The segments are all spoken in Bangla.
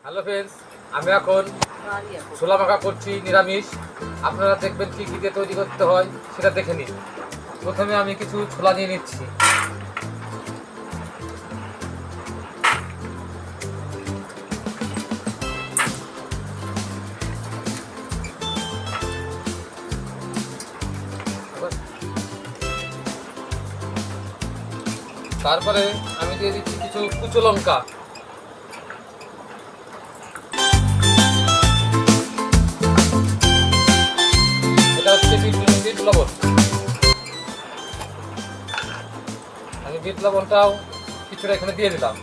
হ্যালো ফ্রেন্ডস, আমি এখন ছোলা মাখা করছি নিরামিষ। আপনারা দেখবেন কি কী দিয়ে তৈরি করতে হয় সেটা দেখে নিন। প্রথমে আমি কিছু ছোলা নিয়ে নিচ্ছি। তারপরে আমি দিয়ে দিচ্ছি কিছু কুচো লঙ্কা, এটা হচ্ছে বিট লবণ। আমি বিট লবণটাও কিছুটা এখানে দিয়ে দিলাম,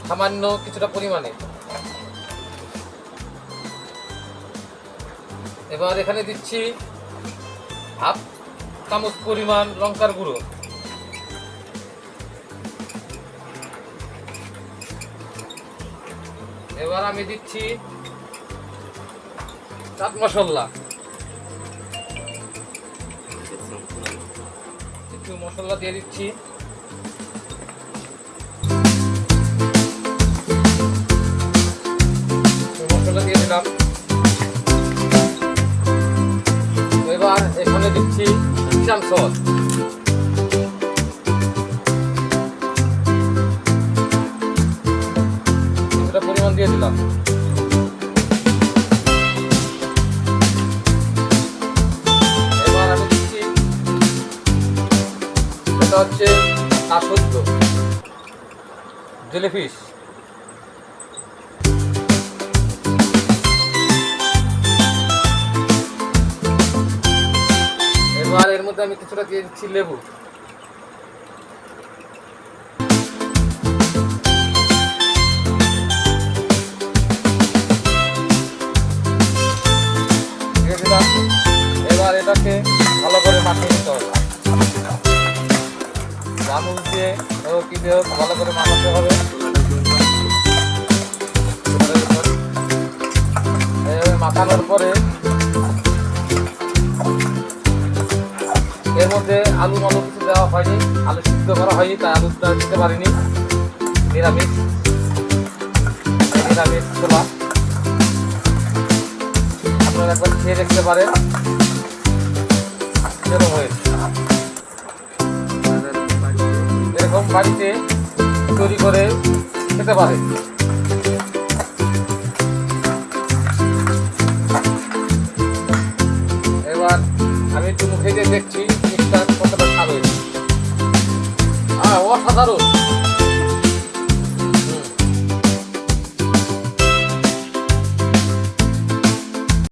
সামান্য কিছুটা পরিমাণে। এবার এখানে দিচ্ছি হাফ চামচ পরিমাণ লঙ্কার গুঁড়ো। এবার আমি দিচ্ছি চাট মশলা, একটু মশলা দিয়ে দিচ্ছি। মশলা দিয়ে দিলাম। এবার এখানে দিচ্ছি চিকেন সস, কিছুটা পরিমাণ দিয়ে দিলাম। এবার আমি দিচ্ছি, এটা হচ্ছে কাসুদ্দ জেলিফিশ। এবার এর মধ্যে আমি কিছুটা দিয়ে দিচ্ছি লেবু। দিয়ে দিলাম। এবার এটাকে ভালো করে মাখিয়ে নিতে হবে, চামচ দিয়ে কি দিয়ে ভালো করে মাখাতে হবে। এইভাবে মাখানোর পরে এর মধ্যে আলু কিছু দেওয়া হয়নি, আলু সিদ্ধ করা হয়নি, তাই আলুটা দিতে পারিনি। নিরামিষ ছোলা, আপনারা একবার খেয়ে দেখতে পারেন এরকম হয়েছে। এরকম বাড়িতে তৈরি করে খেতে পারে। এবার আমি একটু মুখে দিয়ে দেখছি জিনিসটা কতটা স্বাদ হয়েছে। অসাধারণ।